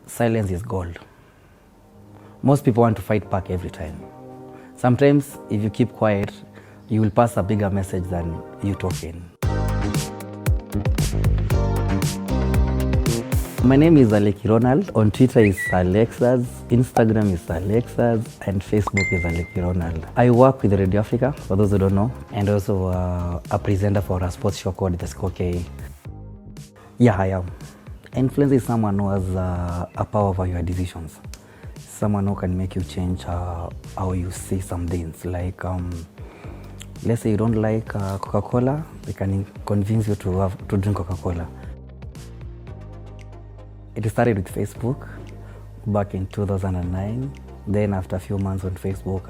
silence is gold. Most people want to fight back every time. Sometimes, if you keep quiet, you will pass a bigger message than you talking. My name is Aleki Ronald. On Twitter is ALEXAS, Instagram is ALEXAS, and Facebook is Aleki Ronald. I work with Radio Africa, for those who don't know, and also a presenter for a sports show called The Score K. Yeah, I am. Influencer is someone who has a power over your decisions. Someone who can make you change how you see some things. Like, let's say you don't like Coca-Cola, they can convince you to drink Coca-Cola. It started with Facebook back in 2009. Then after a few months on Facebook,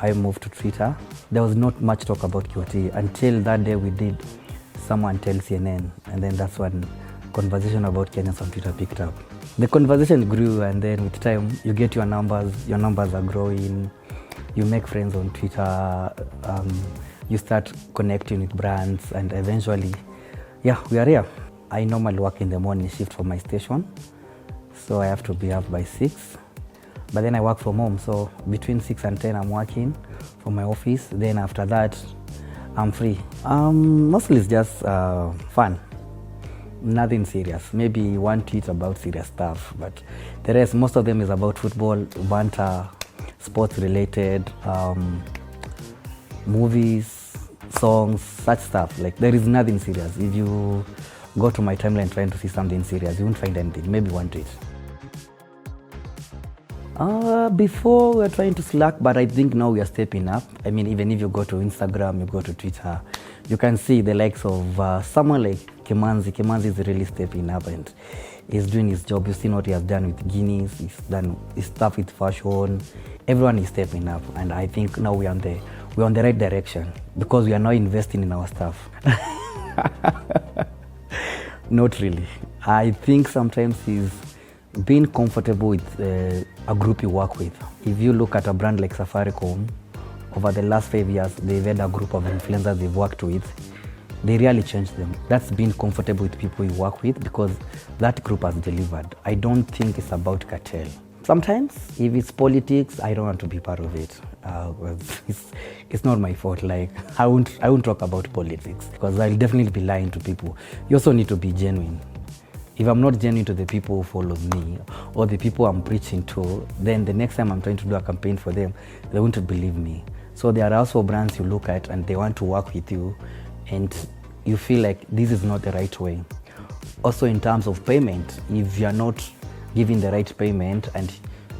I moved to Twitter. There was not much talk about QT until that day we did Someone Tell CNN, and then that's when conversation about Kenyans on Twitter picked up. The conversation grew, and then with time you get your numbers are growing, you make friends on Twitter, you start connecting with brands, and eventually, yeah, we are here. I normally work in the morning shift for my station, so I have to be up by 6. But then I work from home, so between 6 and 10 I'm working from my office. Then after that, I'm free. Mostly it's just fun, nothing serious. Maybe one tweet about serious stuff, but the rest, most of them is about football, banter, sports related, movies, songs, such stuff. Like, there is nothing serious. If you go to my timeline trying to see something serious, you won't find anything, maybe one tweet. Before we were trying to slack, but I think now we are stepping up. I mean, even if you go to Instagram, you go to Twitter, you can see the likes of someone like Kimanzi. Kimanzi is really stepping up and he's doing his job. You've seen what he has done with Guinness, he's done his stuff with fashion. Everyone is stepping up, and I think now we're on the right direction because we are now investing in our stuff. Not really. I think sometimes is being comfortable with a group you work with. If you look at a brand like Safaricom, over the last 5 years, they've had a group of influencers they've worked with. They really changed them. That's being comfortable with people you work with because that group has delivered. I don't think it's about cartel. Sometimes, if it's politics, I don't want to be part of it. It's not my fault. Like, I won't talk about politics because I'll definitely be lying to people. You also need to be genuine. If I'm not genuine to the people who follows me or the people I'm preaching to, then the next time I'm trying to do a campaign for them, they won't believe me. So there are also brands you look at and they want to work with you and you feel like this is not the right way. Also in terms of payment, if you're not giving the right payment and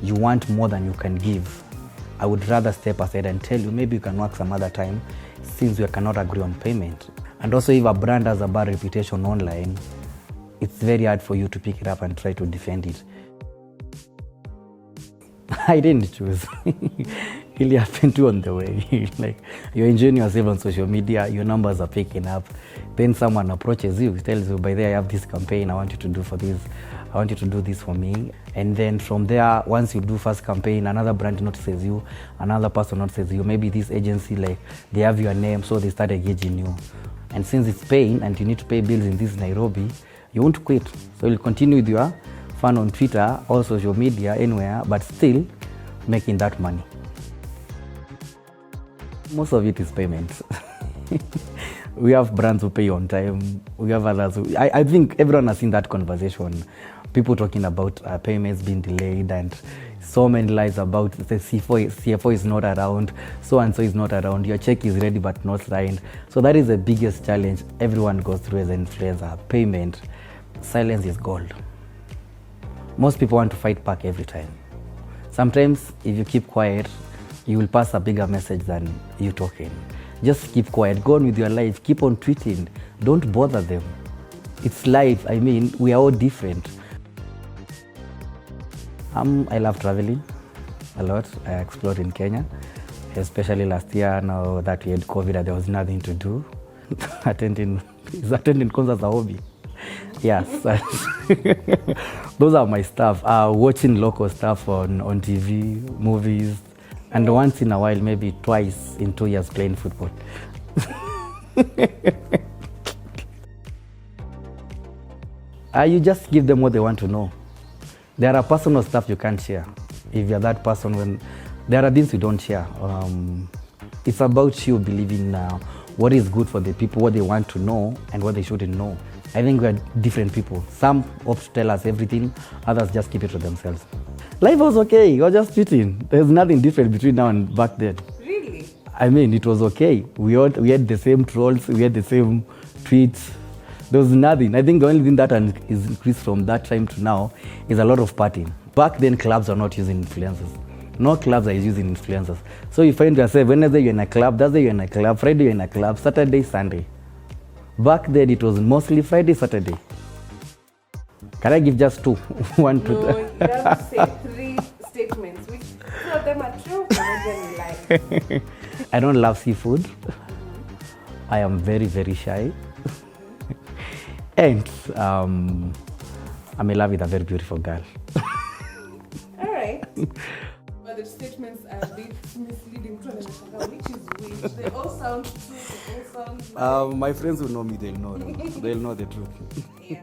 you want more than you can give, I would rather step aside and tell you maybe you can work some other time since we cannot agree on payment. And also if a brand has a bad reputation online, it's very hard for you to pick it up and try to defend it. I didn't choose. It really happened to on the way. Like, you're enjoying yourself on social media, your numbers are picking up, then someone approaches you, tells you, by the way, I have this campaign, I want you to do for this, I want you to do this for me. And then from there, once you do first campaign, another brand notices you, another person notices you, maybe this agency, like, they have your name, so they start engaging you. And since it's paying and you need to pay bills in this Nairobi, you won't quit. So you'll continue with your fun on Twitter or social media, anywhere, but still making that money. Most of it is payments. We have brands who pay on time. We have others who, I think everyone has seen that conversation. People talking about payments being delayed and so many lies about the CFO is not around, so-and-so is not around, your check is ready but not signed. So that is the biggest challenge everyone goes through as an influencer, payment. Silence is gold. Most people want to fight back every time. Sometimes, if you keep quiet, you will pass a bigger message than you talking. Just keep quiet, go on with your life, keep on tweeting, don't bother them. It's life, I mean, we are all different. I love traveling a lot. I explored in Kenya, especially last year. Now that we had COVID, there was nothing to do. attending concerts a hobby. Yes, those are my stuff. Watching local stuff on TV, movies, and once in a while, maybe twice in 2 years, playing football. You just give them what they want to know. There are personal stuff you can't share. If you're that person, when there are things you don't share. It's about you believing what is good for the people, what they want to know, and what they shouldn't know. I think we are different people. Some opt to tell us everything, others just keep it to themselves. Life was okay, we were just cheating. There's nothing different between now and back then. Really? I mean, it was okay. We had the same trolls, we had the same tweets. There was nothing. I think the only thing that is increased from that time to now is a lot of partying. Back then, clubs are not using influencers. No clubs are using influencers. So you find yourself, Wednesday you're in a club, Thursday you're in a club, Friday you're in a club, Saturday, Sunday. Back then it was mostly Friday, Saturday. Can I give just two? One, two. No, you have to say 3 statements, which 2 of them are true, and then you lie. I don't love seafood. I am very, very shy. And I'm in love with a very beautiful girl. All right. But the statements are a bit misleading. Which is which? They all sound true. They all sound My friends who know me, they'll know the truth. Yeah.